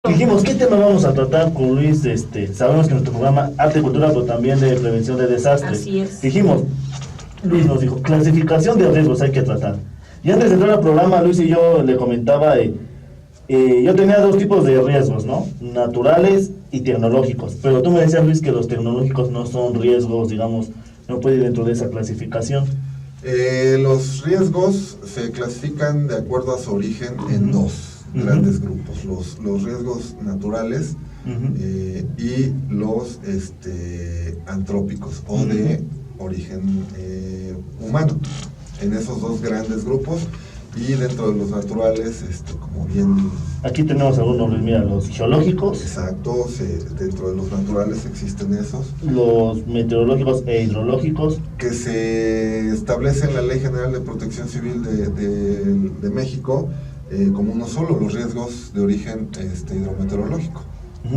Dijimos, ¿qué tema vamos a tratar con Luis? Sabemos que nuestro programa Arte y Cultura, pero también de prevención de desastres. Así es. Dijimos, Luis nos dijo, clasificación de riesgos hay que tratar. Y antes de entrar al programa, Luis y yo le comentaba, yo tenía dos tipos de riesgos, ¿no? Naturales y tecnológicos. Pero tú me decías, Luis, que los tecnológicos no son riesgos, digamos, no puede ir dentro de esa clasificación. Los riesgos se clasifican de acuerdo a su origen en dos grandes grupos, los riesgos naturales y los antrópicos o de origen humano, en esos dos grandes grupos. Y dentro de los naturales, como bien... Aquí tenemos algunos, mira, los geológicos. Exacto, dentro de los naturales existen esos. Los meteorológicos e hidrológicos. Que se establece en la Ley General de Protección Civil de México como uno solo, los riesgos de origen hidrometeorológico.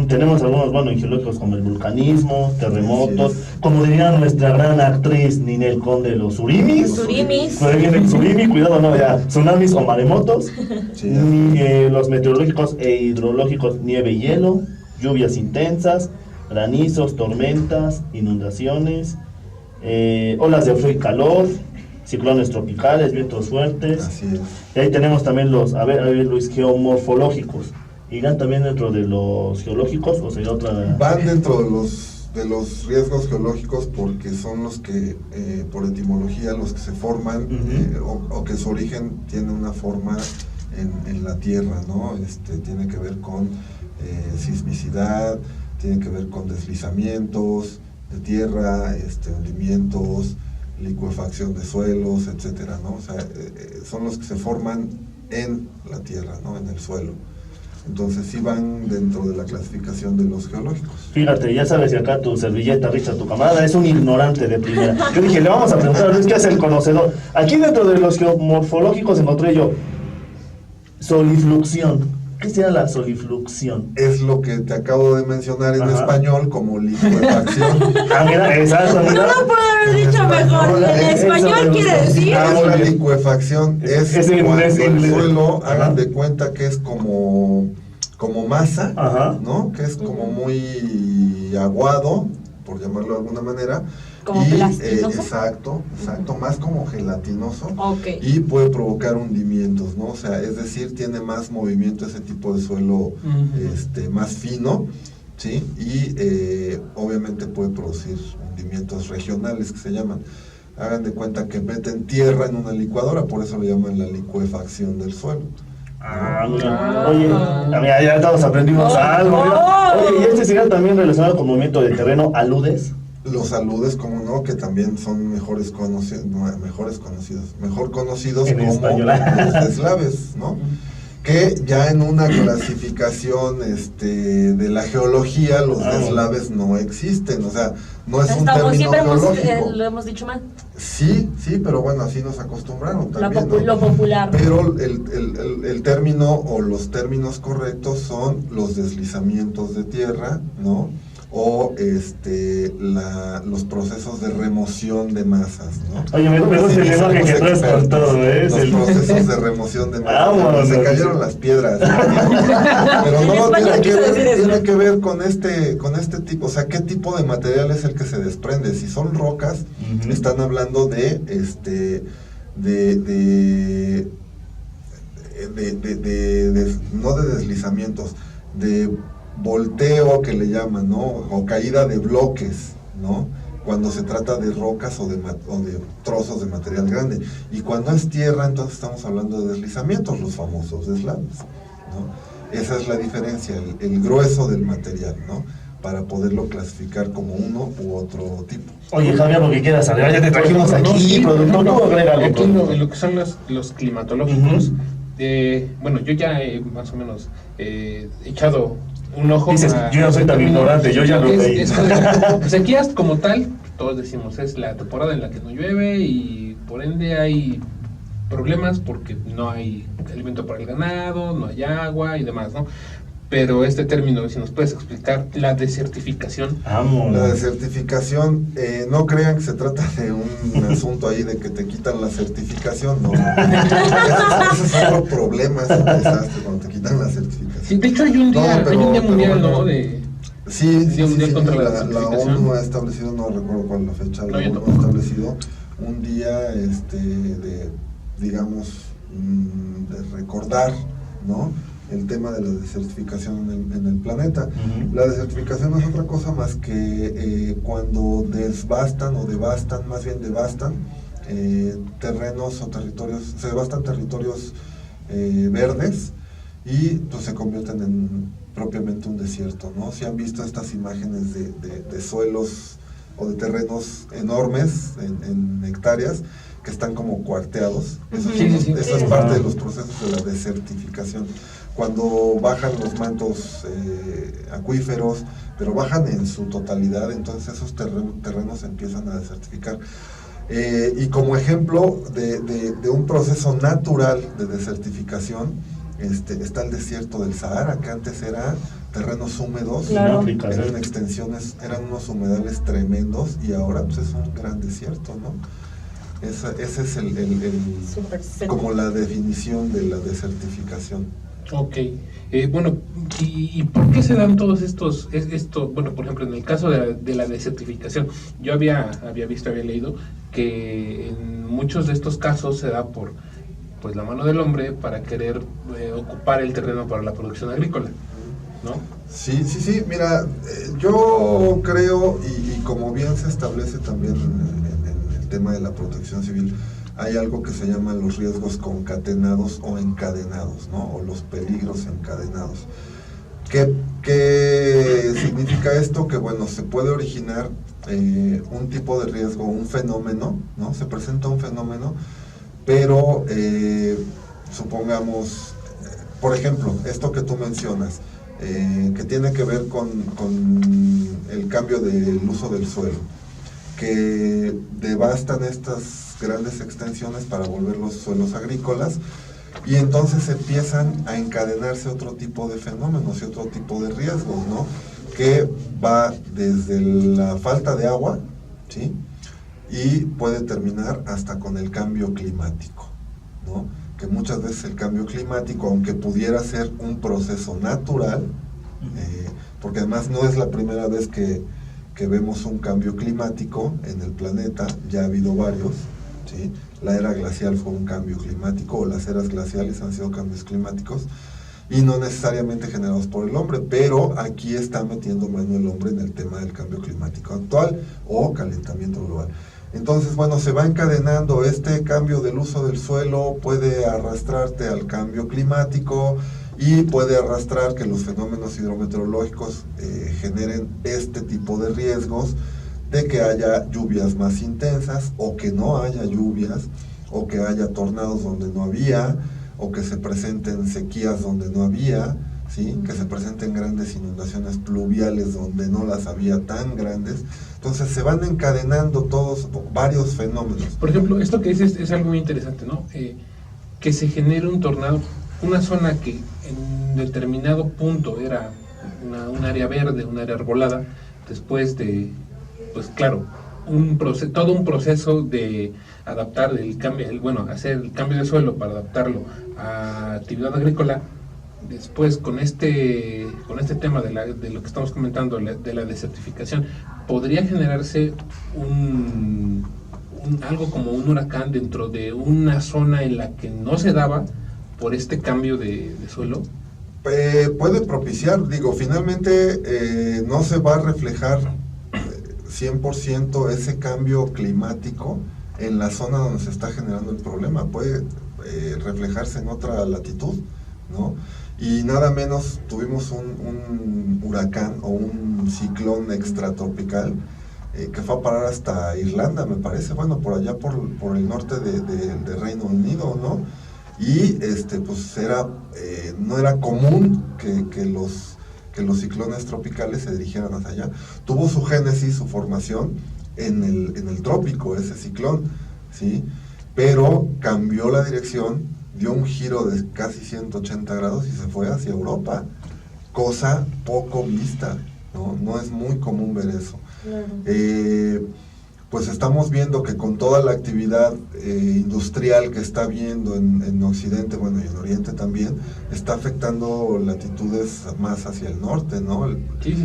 Tenemos algunos, bueno, geológicos como el vulcanismo, terremotos, como diría nuestra gran actriz Ninel Conde, los surimis. Por ahí viene el surimi, cuidado, no, ya, tsunamis o maremotos. Sí, los meteorológicos e hidrológicos, nieve y hielo, lluvias intensas, granizos, tormentas, inundaciones, olas de frío y calor, ciclones tropicales, vientos fuertes. Así es. Y ahí tenemos también los, a ver Luis, geomorfológicos. ¿Irán también dentro de los geológicos o sería otra? Van dentro de los riesgos geológicos porque son los que, por etimología, los que se forman o que su origen tiene una forma en la tierra, ¿no? Tiene que ver con sismicidad, tiene que ver con deslizamientos de tierra, hundimientos, licuefacción de suelos, etcétera, ¿no? O sea, son los que se forman en la tierra, ¿no? En el suelo. Entonces sí van dentro de la clasificación de los geológicos. Fíjate, ya sabes, y acá tu servilleta, Richard, tu camarada, es un ignorante de primera. Yo dije, le vamos a preguntar a Luis qué es el conocedor. Aquí dentro de los geomorfológicos encontré yo solifluxión. ¿Qué sería la solifluxión? Es lo que te acabo de mencionar en español como licuefacción. Mira, exacto, mira. No lo puedo haber dicho mejor. En español quiere decir. La licuefacción es cuando el suelo, hagan de cuenta que es como masa, ¿no? Que es como muy aguado, por llamarlo de alguna manera. ¿Como plastinoso? Exacto, más como gelatinoso. Okay. Y puede provocar hundimientos, ¿no? O sea, es decir, tiene más movimiento ese tipo de suelo más fino, ¿sí? Y obviamente puede producir hundimientos regionales que se llaman. Hagan de cuenta que meten tierra en una licuadora, por eso le llaman la licuefacción del suelo. Mira. Oye, mira, ya todos aprendimos algo. Mira. Oye, ¿y sería también relacionado con movimiento de terreno, aludes? Los aludes, como no, que también son mejor conocidos en como español. Los deslaves, ¿no? Que ya en una clasificación de la geología, los deslaves no existen, o sea, no es un término geológico. Lo hemos dicho mal. Sí, pero bueno, así nos acostumbraron también, ¿no? Lo popular. Pero el término o los términos correctos son los deslizamientos de tierra, ¿no? O los procesos de remoción de masas, ¿no? Oye, me gusta el lenguaje que traes con todo, Los procesos de remoción de masas. Se cayeron las piedras. Pero no, tiene que ver con este tipo, o sea, ¿qué tipo de material es el que se desprende? Si son rocas, están hablando no de deslizamientos, de volteo que le llaman, ¿no? O caída de bloques, ¿no? Cuando se trata de rocas o de trozos de material grande. Y cuando es tierra, entonces estamos hablando de deslizamientos, los famosos deslaves, ¿no? Esa es la diferencia, el grueso del material, ¿no? Para poderlo clasificar como uno u otro tipo. Oye, Javier, lo que quieras saber, ya te trajimos aquí, productor, ¿cómo agrega algo? Aquí en lo que son los climatológicos, bueno, yo ya más o menos he echado un ojo. Dices, yo no soy tan ignorante, yo ya lo leí. Sequías como tal, todos decimos, es la temporada en la que no llueve y por ende hay problemas porque no hay alimento para el ganado, no hay agua y demás, ¿no? pero este término, si nos puedes explicar, la desertificación. La desertificación, no crean que se trata de un asunto ahí de que te quitan la certificación, no. Ese es otro problema, es un desastre cuando te quitan la certificación. Sí, de hecho hay un día, mundial, ¿no? Sí, contra la ONU ha establecido, no recuerdo cuál es la fecha, la ONU ha establecido un día de, digamos, de recordar, ¿no?, el tema de la desertificación en el planeta. La desertificación no es otra cosa más que cuando devastan terrenos o territorios, se devastan territorios verdes y pues se convierten en propiamente un desierto, ¿no? Si han visto estas imágenes de suelos o de terrenos enormes en hectáreas que están como cuarteados, eso es parte de los procesos de la desertificación. Cuando bajan los mantos acuíferos, pero bajan en su totalidad, entonces esos terrenos empiezan a desertificar. Y como ejemplo de un proceso natural de desertificación, está el desierto del Sahara, que antes era terrenos húmedos, claro, eran extensiones, eran unos humedales tremendos, y ahora pues es un gran desierto, ¿no? Ese es como la definición de la desertificación. Ok, bueno, ¿y por qué se dan todos estos, bueno, por ejemplo, en el caso de la desertificación, yo había leído que en muchos de estos casos se da por pues la mano del hombre para querer ocupar el terreno para la producción agrícola, ¿no? Sí, mira, yo creo, y como bien se establece también en el tema de la protección civil, hay algo que se llama los riesgos concatenados o encadenados, ¿no? O los peligros encadenados. ¿Qué significa esto? Que bueno, se puede originar un tipo de riesgo, un fenómeno, ¿no? Se presenta un fenómeno, pero supongamos, por ejemplo, esto que tú mencionas, que tiene que ver con el cambio del uso del suelo, que devastan estas grandes extensiones para volver los suelos agrícolas, y entonces empiezan a encadenarse otro tipo de fenómenos y otro tipo de riesgos, ¿no? Que va desde la falta de agua, ¿sí?, y puede terminar hasta con el cambio climático, ¿no? Que muchas veces el cambio climático, aunque pudiera ser un proceso natural, porque además no es la primera vez que vemos un cambio climático en el planeta, ya ha habido varios, ¿sí? La era glacial fue un cambio climático, o las eras glaciales han sido cambios climáticos, y no necesariamente generados por el hombre, pero aquí está metiendo mano el hombre en el tema del cambio climático actual o calentamiento global. Entonces, bueno, se va encadenando este cambio del uso del suelo, puede arrastrarte al cambio climático y puede arrastrar que los fenómenos hidrometeorológicos generen este tipo de riesgos de que haya lluvias más intensas, o que no haya lluvias, o que haya tornados donde no había, o que se presenten sequías donde no había, ¿sí?, que se presenten grandes inundaciones pluviales donde no las había tan grandes. Entonces se van encadenando varios fenómenos. Por ejemplo, esto que dices es algo muy interesante, ¿no? Que se genere un tornado, una zona que en determinado punto era un área verde, un área arbolada, después de, pues claro, todo un proceso de adaptar el cambio, hacer el cambio de suelo para adaptarlo a actividad agrícola. Después, con este tema de lo que estamos comentando, de la desertificación, podría generarse algo como un huracán dentro de una zona en la que no se daba por este cambio de suelo. Puede propiciar, finalmente no se va a reflejar 100% ese cambio climático en la zona donde se está generando el problema, puede reflejarse en otra latitud, ¿no? Y nada menos tuvimos un huracán o un ciclón extratropical que fue a parar hasta Irlanda, me parece, por allá por el norte de Reino Unido, ¿no? Y pues no era común que los ciclones tropicales se dirigieran hacia allá. Tuvo su génesis, su formación en el trópico, ese ciclón, ¿sí? Pero cambió la dirección, dio un giro de casi 180 grados y se fue hacia Europa. cosa poco vista, ¿no? No es muy común ver eso. Claro. Pues estamos viendo que con toda la actividad industrial que está habiendo en Occidente, bueno, y en Oriente también, está afectando latitudes más hacia el norte, ¿no? Sí.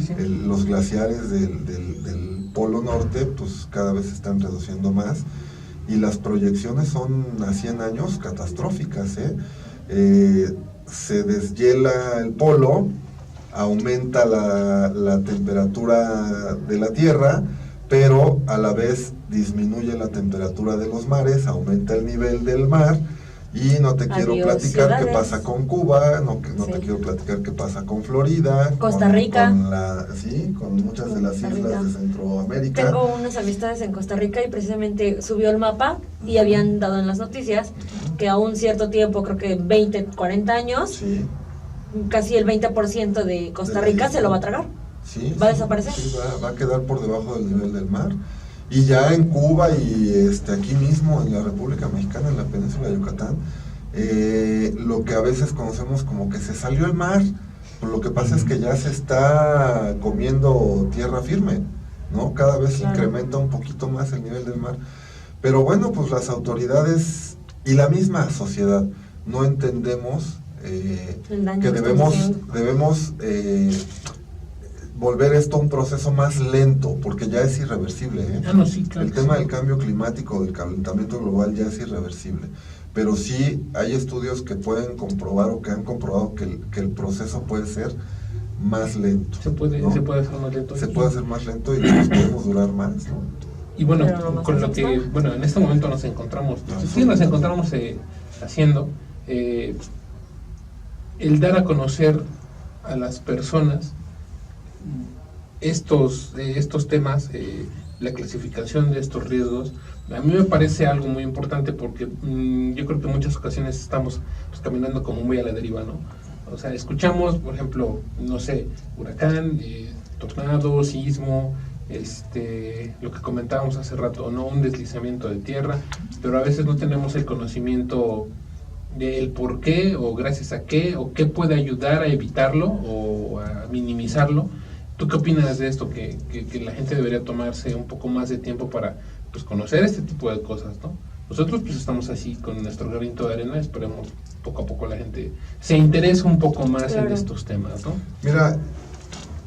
Los glaciares del Polo Norte, pues cada vez se están reduciendo más, y las proyecciones son a 100 años catastróficas, ¿eh? Se deshiela el polo, aumenta la temperatura de la Tierra, pero a la vez disminuye la temperatura de los mares, aumenta el nivel del mar, y no te quiero platicar ciudades. qué pasa con Cuba, no Sí. te quiero platicar qué pasa con Florida, Costa Rica. con muchas de las Costa islas Rica. de Centroamérica. Tengo unas amistades en Costa Rica y precisamente subió el mapa y habían dado en las noticias que a un cierto tiempo, creo que 20, 40 años, Sí, casi el 20% de Costa De la Rica isla. se lo va a tragar. sí. ¿Va a sí, desaparecer? Sí, va a quedar por debajo del nivel del mar. Y ya en Cuba y aquí mismo en la República Mexicana, en la península de Yucatán, lo que a veces conocemos como que se salió el mar, pues lo que pasa es que ya se está comiendo tierra firme, ¿no? Cada vez Claro. incrementa un poquito más el nivel del mar. Pero bueno, pues las autoridades y la misma sociedad no entendemos El daño que que debemos, estamos haciendo. debemos volver esto un proceso más lento, porque ya es irreversible, ¿eh? Ah, no, sí, claro. El tema del cambio climático, del calentamiento global ya es irreversible, pero sí hay estudios que pueden comprobar o que han comprobado que el proceso puede ser más lento. Se puede ¿no? hacer más lento. Se puede hacer más lento y nos podemos durar más, ¿no? Y bueno, Pero no con más lo que, aceptable. bueno, en este momento nos encontramos haciendo, el dar a conocer a las personas estos temas, la clasificación de estos riesgos, a mí me parece algo muy importante porque yo creo que en muchas ocasiones estamos pues, caminando como muy a la deriva, ¿no? O sea, escuchamos, por ejemplo, no sé, huracán, tornado, sismo, lo que comentábamos hace rato, ¿no? Un deslizamiento de tierra, pero a veces no tenemos el conocimiento del por qué o gracias a qué o qué puede ayudar a evitarlo o a minimizarlo. ¿Tú qué opinas de esto? Que la gente debería tomarse un poco más de tiempo para pues, conocer este tipo de cosas, ¿no? Nosotros pues estamos así con nuestro granito de arena, esperemos poco a poco la gente se interese un poco más Claro. en estos temas, ¿no? Mira,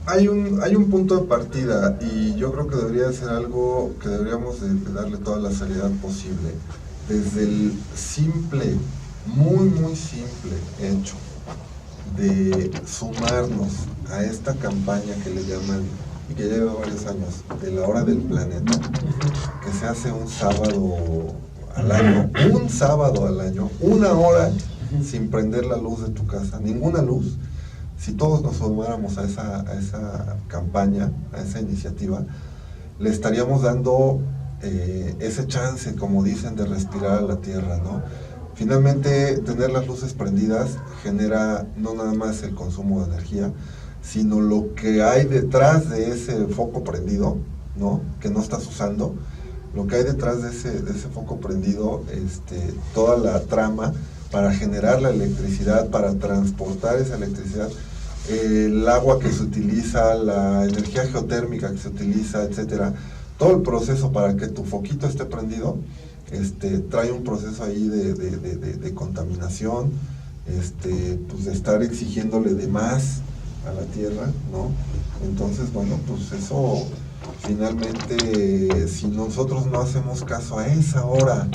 hay un punto de partida y yo creo que debería ser algo que deberíamos de darle toda la seriedad posible. Desde el simple, muy simple hecho de sumarnos a esta campaña que le llaman, y que lleva varios años, de la hora del planeta, que se hace un sábado al año, una hora sin prender la luz de tu casa, ninguna luz. Si todos nos sumáramos a esa campaña, a esa iniciativa, le estaríamos dando ese chance, como dicen, de respirar a la tierra, ¿no? Finalmente, tener las luces prendidas genera no nada más el consumo de energía, sino lo que hay detrás de ese foco prendido, ¿no? Que no estás usando, lo que hay detrás de ese foco prendido, toda la trama para generar la electricidad, para transportar esa electricidad, el agua que se utiliza, la energía geotérmica que se utiliza, etcétera, todo el proceso para que tu foquito esté prendido, trae un proceso ahí de contaminación, pues de estar exigiéndole de más a la tierra, ¿no? Entonces, bueno, pues eso finalmente, si nosotros no hacemos caso a esa hora,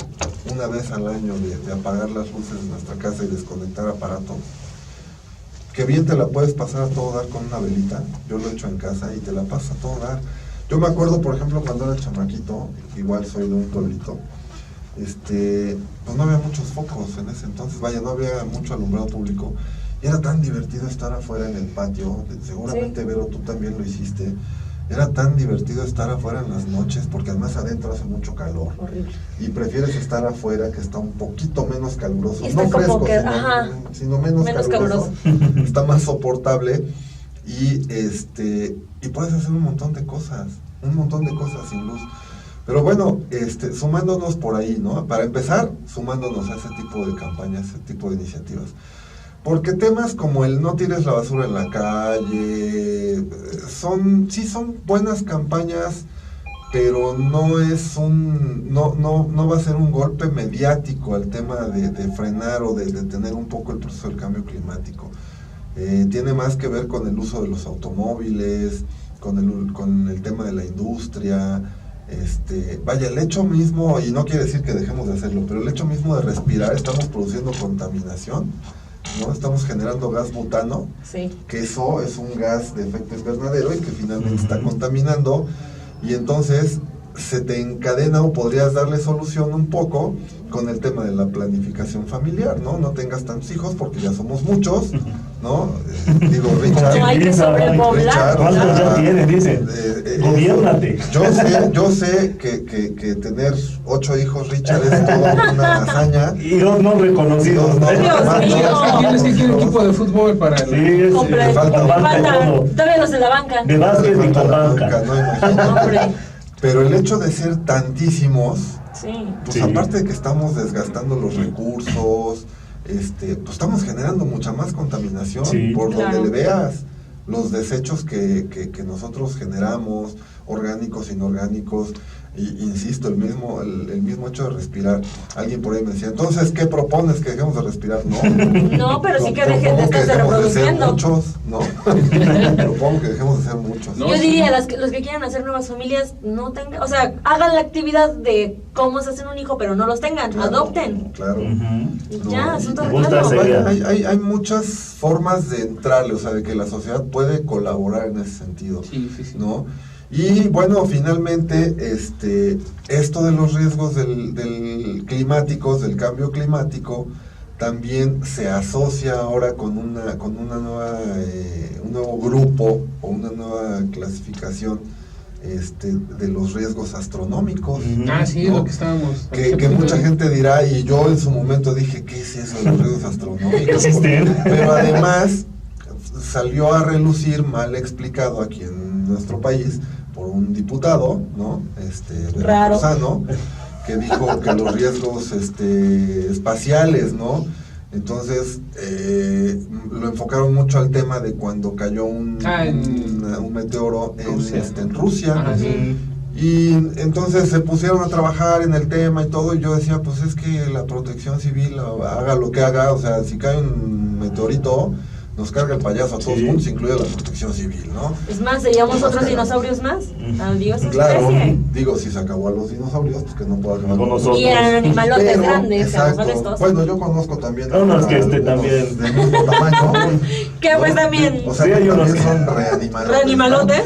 una vez al año, de apagar las luces de nuestra casa y desconectar aparatos, que bien te la puedes pasar a todo dar con una velita. Yo lo he hecho en casa y te la pasas a todo dar. Yo me acuerdo, por ejemplo, cuando era chamaquito, igual soy de un pueblito, pues no había muchos focos en ese entonces, vaya, no había mucho alumbrado público, y era tan divertido estar afuera en el patio, seguramente Sí. Vero, tú también lo hiciste, era tan divertido estar afuera en las noches, porque además adentro hace mucho calor, Horrible. y prefieres estar afuera, que está un poquito menos caluroso, Y está no como fresco, que, sino, ajá, sino menos caluroso, está más soportable, y puedes hacer un montón de cosas sin luz. Pero bueno, sumándonos por ahí, ¿no? Para empezar, sumándonos a ese tipo de campañas, ese tipo de iniciativas. Porque temas como el no tires la basura en la calle, son buenas campañas, pero no es no va a ser un golpe mediático al tema de frenar o de detener un poco el proceso del cambio climático. Tiene más que ver con el uso de los automóviles, con el tema de la industria. Vaya, el hecho mismo, y no quiere decir que dejemos de hacerlo, pero el hecho mismo de respirar, estamos produciendo contaminación, ¿no? Estamos generando gas butano, sí, que eso es un gas de efecto invernadero y que finalmente está contaminando, y entonces se te encadena o podrías darle solución un poco con el tema de la planificación familiar, ¿no? No tengas tantos hijos porque ya somos muchos, ¿no? Digo, Richard. No hay que sobrepoblar. ¿Cuántos ya tienes? Dicen. Gobiérnate. Yo sé que tener 8 hijos, Richard, es toda una hazaña. Y dos no reconocidos. Tienes que ir un equipo de fútbol para... Sí, es completo. falta todo. Todavía los de la banca. De básquet y con banca. No, imagínate. Hombre. Pero el hecho de ser tantísimos, Sí. pues Sí. aparte de que estamos desgastando los recursos, pues estamos generando mucha más contaminación, Sí. por Claro. donde le veas. Los desechos que nosotros generamos, orgánicos, inorgánicos, y insisto, el mismo hecho de respirar. Alguien por ahí me decía, entonces, ¿qué propones? ¿Que dejemos de respirar? No. No, pero sí que dejen de Propongo que estarse dejemos de ser reproduciendo. muchos, ¿no? Propongo que dejemos de ser muchos. No, Yo sí. diría, los que quieran hacer nuevas familias, no tengan, o sea, hagan la actividad de cómo se hacen un hijo, pero no los tengan, Claro, adopten. Claro. Y No, ya, y asunto me gusta arreglado. esa idea. Hay muchas formas de entrarle, o sea, de que la sociedad puede colaborar en ese sentido, Sí. ¿no? Y bueno, finalmente, esto de los riesgos del climáticos, del cambio climático, también se asocia ahora con una nueva, un nuevo grupo o una nueva clasificación de los riesgos astronómicos. Sí, es lo que estábamos... Que mucha gente dirá, y yo en su momento dije, ¿qué es eso de los riesgos astronómicos? Existen. Pero además salió a relucir, mal explicado aquí en nuestro país, por un diputado, ¿no? Raro. Veracruzano, que dijo que los riesgos espaciales, ¿no? Entonces, lo enfocaron mucho al tema de cuando cayó un meteoro en Rusia. Ajá, sí. Y entonces se pusieron a trabajar en el tema y todo, y yo decía, pues es que la protección civil haga lo que haga, o sea, si cae un meteorito, nos carga el payaso a todos Sí. juntos, incluida la protección civil, ¿no? Es más, seríamos otros dinosaurios más. Adiós, Claro, especie. digo, si se acabó a los dinosaurios, pues que no pueda acabar Con con nosotros. Y eran animalotes Pero, grandes, seamos exacto. honestos. Bueno, yo conozco también Unos que algunos también. del mismo tamaño. Que pues también. O sea, Sí, que hay unos también que- son reanimalotes. Reanimalotes.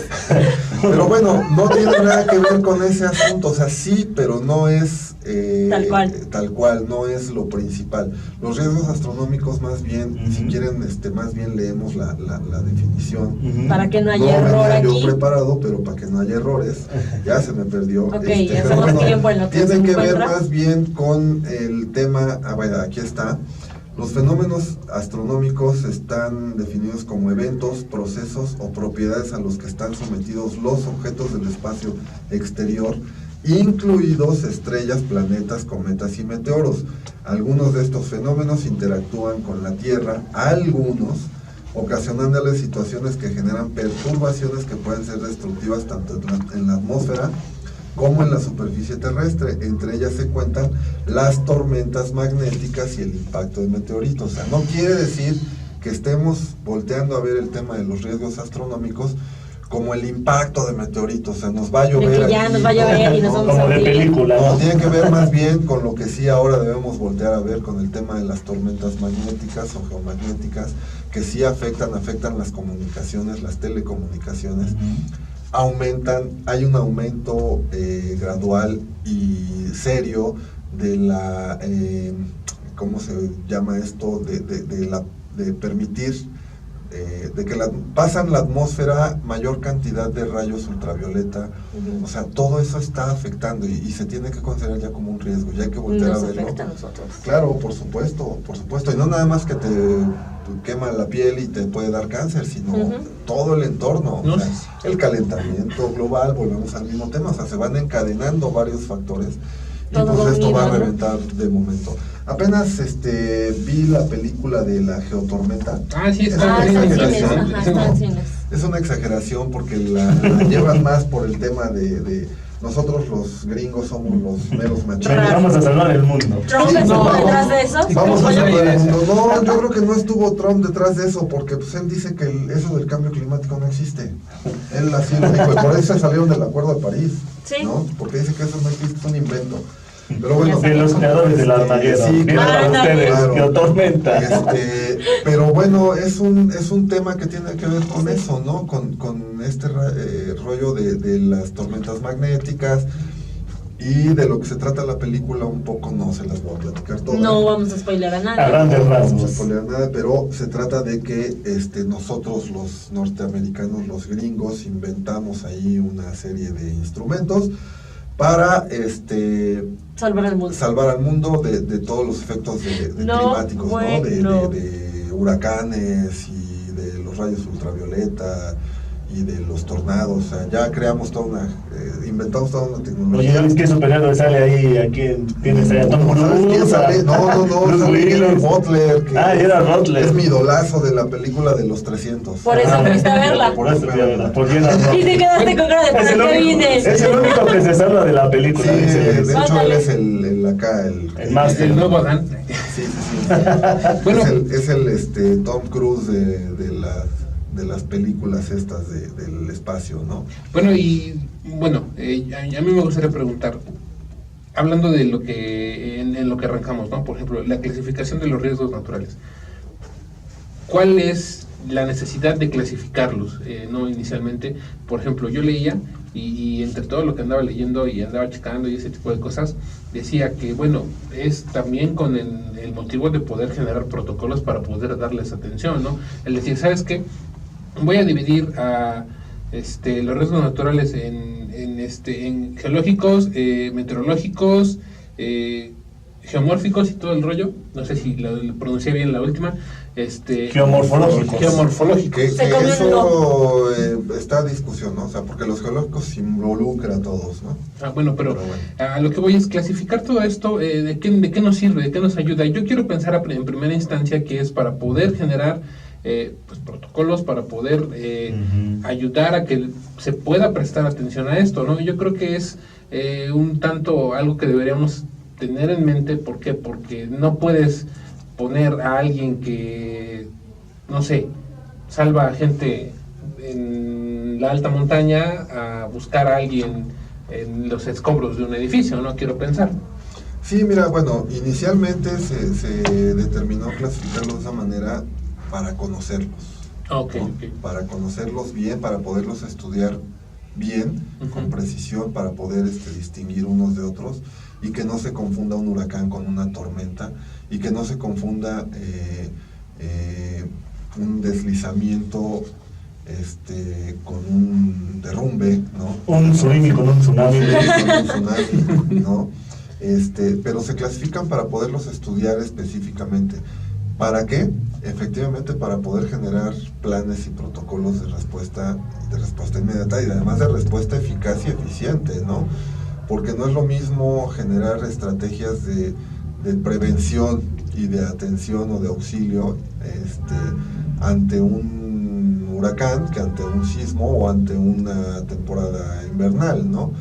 Pero bueno, no tiene nada que ver con ese asunto, o sea, sí, pero no es Tal cual. no es lo principal. Los riesgos astronómicos, más bien, si quieren, más bien leemos la definición. Para que no haya No error venía yo aquí. preparado, pero para que no haya errores, ya se me perdió. Ok, pero hacemos tiempo en lo que tiene se que ver encuentra. más bien con el tema, vaya, aquí está. Los fenómenos astronómicos están definidos como eventos, procesos o propiedades a los que están sometidos los objetos del espacio exterior, incluidos estrellas, planetas, cometas y meteoros. Algunos de estos fenómenos interactúan con la Tierra, algunos ocasionándole situaciones que generan perturbaciones que pueden ser destructivas tanto en la atmósfera como en la superficie terrestre. Entre ellas se cuentan las tormentas magnéticas y el impacto de meteoritos. O sea, no quiere decir que estemos volteando a ver el tema de los riesgos astronómicos como el impacto de meteoritos. O sea, nos va a llover. De que ya aquí, nos va a llover y nos vamos Como a de morir. película, no, ¿no? tiene que ver más bien con lo que sí ahora debemos voltear a ver con el tema de las tormentas magnéticas o geomagnéticas, que sí afectan las comunicaciones, las telecomunicaciones. Hay un aumento gradual y serio de la, ¿cómo se llama esto? De permitir, de que pasan la atmósfera mayor cantidad de rayos ultravioleta. O sea, todo eso está afectando y se tiene que considerar ya como un riesgo, ya hay que voltear Nos a verlo. afecta a nosotros. Claro, por supuesto, y no nada más que te quema la piel y te puede dar cáncer, sino todo el entorno, No, o sea, sí, el calentamiento global, volvemos al mismo tema, o sea, se van encadenando varios factores todo pues esto va a unido, ¿no? reventar de momento. Apenas vi la película de la geotormenta. Sí, Es está una está en cines, exageración, ajá, está en ¿no? cines. Es una exageración porque la llevan más por el tema de nosotros los gringos somos los meros machitos. Vamos a salvar el mundo. ¿Trump Sí, estuvo no, detrás de eso? Vamos a Bueno, salvar el mundo. No, yo creo que no estuvo Trump detrás de eso, porque pues él dice que eso del cambio climático no existe. Él así lo dijo, y por eso se salieron del Acuerdo de París, Sí. ¿no? Porque dice que eso no existe, es un invento. Pero bueno, De los creadores del Armageddon. sí, Viva para claro. ustedes, Claro. Geotormenta. Pero bueno, es un tema que tiene que ver con eso, ¿no? Con este rollo de las tormentas magnéticas. Y de lo que se trata la película un poco no se las voy a platicar todas. no vamos a spoiler a A nadie. grandes No vamos a rasgos. spoilear nada, pero se trata de que nosotros los norteamericanos, los gringos, inventamos ahí una serie de instrumentos para Salvar al mundo. salvar al mundo de todos los efectos de No, climáticos, bueno. ¿no? De huracanes y de los rayos ultravioleta y de los tornados. O sea, ya creamos inventamos toda una Oye, tecnología. ¿ya ves qué superhéroe sale ahí? ¿A quién tienes ahí? ¿A Tom ¿Sabes quién Cruise? sale? No, Bruce sale Gerard Willis. Butler, que Gerard Butler. es mi idolazo de la película de los 300. Por eso fuiste a verla. Por eso fui a verla. Por Gerard Y Butler. te quedaste con cara de Es ¿para el qué único- vienes? es el único que se salva de la Sí, película. dice de Luis. hecho él Ándale. es el máster. El nuevo Adán. Sí. Bueno. es el Tom Cruise de las películas estas del espacio, ¿no? Bueno, a mí me gustaría preguntar, hablando de lo que en lo que arrancamos, ¿no? Por ejemplo, la clasificación de los riesgos naturales. ¿Cuál es la necesidad de clasificarlos? No inicialmente, por ejemplo, yo leía y entre todo lo que andaba leyendo y andaba checando y ese tipo de cosas, decía que, bueno, es también con el motivo de poder generar protocolos para poder darles atención, ¿no? Es decir, ¿sabes qué? Voy a dividir a los riesgos naturales en geológicos, meteorológicos, geomórficos y todo el rollo. No sé si lo pronuncié bien la última. Geomorfológicos. Geomorfológicos. Que Se comió eso está a discusión, ¿no? O sea, porque los geológicos involucra a todos, ¿no? Bueno, pero Pero bueno. a lo que voy es clasificar todo esto, ¿de qué nos sirve? ¿De qué nos ayuda? Yo quiero pensar en primera instancia que es para poder generar pues, protocolos, para poder ayudar a que se pueda prestar atención a esto, ¿no? Yo creo que es un tanto algo que deberíamos tener en mente. ¿Por qué? Porque no puedes poner a alguien que, no sé, salva a gente en la alta montaña a buscar a alguien en los escombros de un edificio, ¿no? Quiero pensar. Sí, mira, bueno, inicialmente se determinó clasificarlos de esa manera para conocerlos. Ok, ¿no? ok. Para conocerlos bien, para poderlos estudiar bien, con Ujú. precisión, para poder distinguir unos de otros y que no se confunda un huracán con una tormenta y que no se confunda un deslizamiento con un derrumbe, ¿no? Un tsunami con un tsunami. Con un tsunami, ¿no? Pero se clasifican para poderlos estudiar específicamente. ¿Para qué? Efectivamente para poder generar planes y protocolos de respuesta inmediata y además de respuesta eficaz y eficiente, ¿no? Porque no es lo mismo generar estrategias de prevención y de atención o de auxilio ante un huracán que ante un sismo o ante una temporada invernal, ¿no?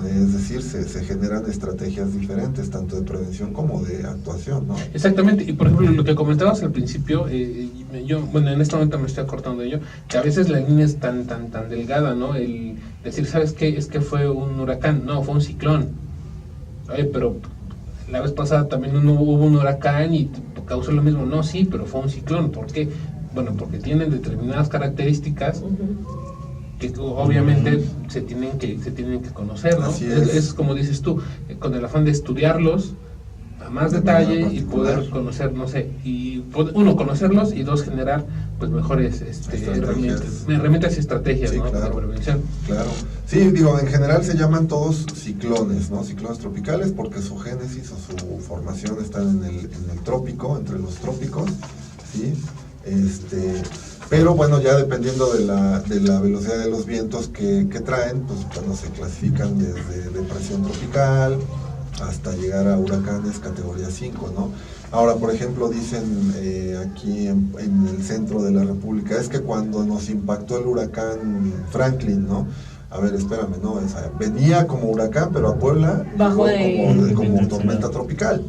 Es decir, se generan estrategias diferentes, tanto de prevención como de actuación, ¿no? Exactamente, y por ejemplo, lo que comentabas al principio, bueno, en este momento me estoy acordando de ello, que a veces la línea es tan delgada, ¿no? El decir, ¿sabes qué? Es que fue un huracán, no, fue un ciclón. Oye, pero la vez pasada también hubo un huracán y causó lo mismo. No, sí, pero fue un ciclón. ¿Por qué? Bueno, porque tienen determinadas características que obviamente se tienen que conocer, ¿no? Así es. Es como dices tú, con el afán de estudiarlos a más De detalle manera y particular. poder conocer, no sé, y uno, conocerlos y dos, generar pues mejores herramientas y estrategias, Sí, ¿no? claro. De prevención. Claro. Sí, digo, en general se llaman todos ciclones, ¿no? Ciclones tropicales porque su génesis o su formación están en el trópico, entre los trópicos, ¿sí? Pero bueno, ya dependiendo de la velocidad de los vientos que traen, pues bueno, se clasifican desde depresión tropical hasta llegar a huracanes categoría 5, ¿no? Ahora, por ejemplo, dicen aquí en el centro de la República, es que cuando nos impactó el huracán Franklin, ¿no? A ver, espérame, ¿no? O sea, venía como huracán, pero a Puebla Bajó como tormenta tropical.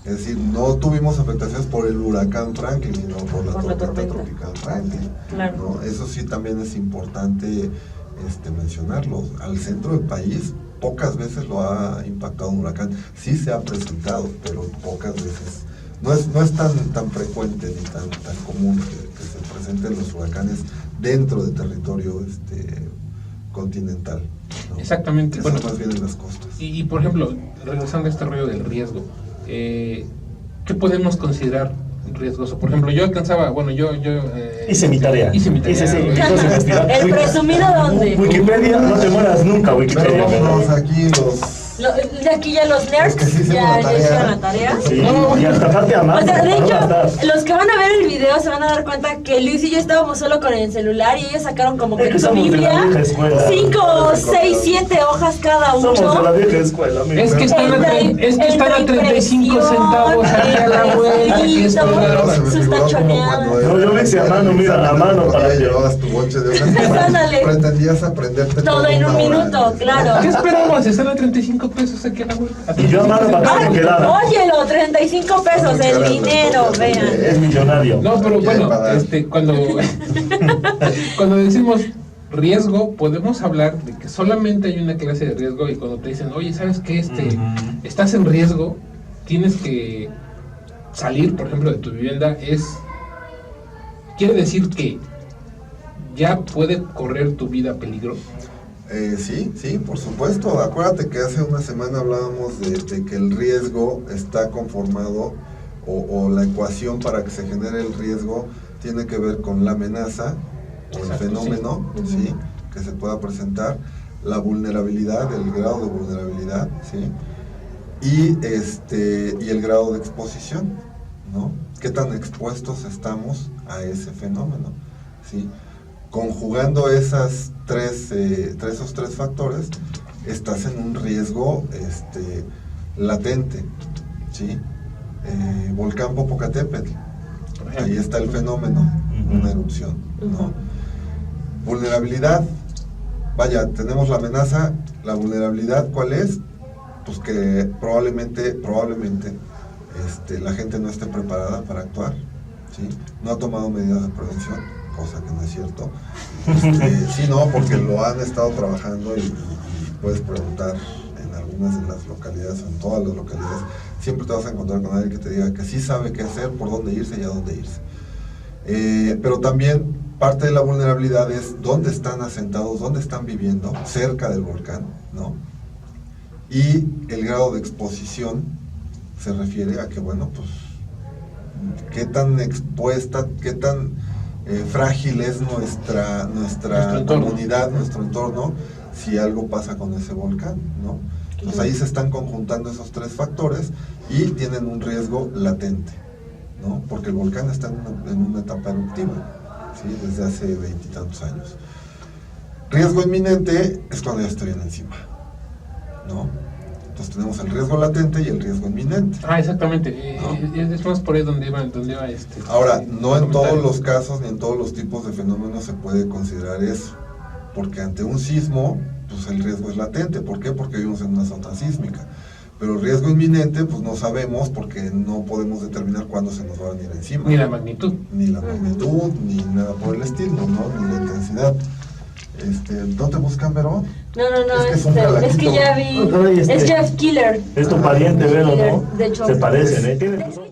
Es decir, no tuvimos afectaciones por el huracán Franklin, sino por la tormenta tropical Franklin. Claro. ¿no? Eso sí también es importante mencionarlo. Al centro del país pocas veces lo ha impactado un huracán. Sí se ha presentado, pero pocas veces. No es tan frecuente ni tan común que se presenten los huracanes dentro del territorio continental, ¿no? Exactamente. Eso Bueno, más bien en las costas. Y por ejemplo, regresando a este rollo del riesgo, ¿qué podemos considerar riesgoso? Por ejemplo, yo alcanzaba, bueno, hice mi tarea. Hice mi tarea. ¿El presumido dónde? Wikipedia, no te mueras nunca, Wikipedia. Pero vámonos aquí De aquí ya los nerds que sí ya hicieron la hicieron la tarea. Sí, y hasta parte a mano. O sea, de para no hecho, gastar. los que van a ver el video se van a dar cuenta que Luis y yo estábamos solo con el celular y ellos sacaron como que Es que su somos de la Biblia, vieja escuela. 5, 6, 7 hojas cada Somos de la uno. vieja escuela, amigo. Es que están a 35 centavos aquí a la vuelta. Que es sus tachoneadas. No, yo lo hice a mano, mira, a mano para que- llevabas tu bonche de hojas. Ándale. Pretendías aprenderte Todo en una un hora minuto, antes. claro. ¿Qué esperamos? Están a 35 pesos aquí a la vuelta. Y yo a mano para que se quedara. Óyelo, 35 pesos, el dinero, vean. Es millonario. No, pero bueno, para- cuando decimos riesgo, podemos hablar de que solamente hay una clase de riesgo, y cuando te dicen, oye, ¿sabes qué? Estás en riesgo, tienes que salir, por ejemplo, de tu vivienda, quiere decir que ya puede correr tu vida peligro. Sí, por supuesto. Acuérdate que hace una semana hablábamos de que el riesgo está conformado o la ecuación para que se genere el riesgo tiene que ver con la amenaza o el Exacto, fenómeno, sí. ¿sí? Que se pueda presentar, la vulnerabilidad, el grado de vulnerabilidad, ¿sí? Y el grado de exposición, ¿no? ¿Qué tan expuestos estamos a ese fenómeno? ¿Sí? Conjugando esos tres factores, estás en un riesgo latente, ¿sí? Volcán Popocatépetl, ahí está el fenómeno, una erupción, ¿no? Vulnerabilidad, vaya, tenemos la amenaza, la vulnerabilidad, ¿cuál es? Pues que probablemente la gente no esté preparada para actuar, ¿sí? No ha tomado medidas de prevención, cosa que no es cierto. Sí, no, porque lo han estado trabajando y puedes preguntar en algunas de las localidades, en todas las localidades, siempre te vas a encontrar con alguien que te diga que sí sabe qué hacer, por dónde irse y a dónde irse. Pero también parte de la vulnerabilidad es dónde están asentados, dónde están viviendo, cerca del volcán, ¿no? Y el grado de exposición se refiere a que, bueno, pues, qué tan expuesta, qué tan frágil es nuestra comunidad, nuestro entorno, si algo pasa con ese volcán, ¿no? Entonces ahí se están conjuntando esos tres factores y tienen un riesgo latente, ¿no? Porque el volcán está en una etapa eruptiva, ¿sí? Desde hace 20 y tantos años. Riesgo inminente es cuando ya estoy encima, ¿no? Entonces tenemos el riesgo latente y el riesgo inminente. Exactamente. ¿No? Es más por ahí donde iba Ahora, no en todos comentario. los casos ni en todos los tipos de fenómenos se puede considerar eso, porque ante un sismo, pues el riesgo es latente. ¿Por qué? Porque vivimos en una zona sísmica. Pero el riesgo inminente, pues no sabemos, porque no podemos determinar cuándo se nos va a venir encima. Ni la magnitud. Ni la magnitud, ni nada por el estilo, ¿no? Ni la intensidad. ¿No te buscan, Vero? No, Es que es un es que ya vi. Ay, Es Jeff Killer. Es tu pariente, Vero, ¿no? De hecho. Se parecen, ¿eh? Tienen tus ojos.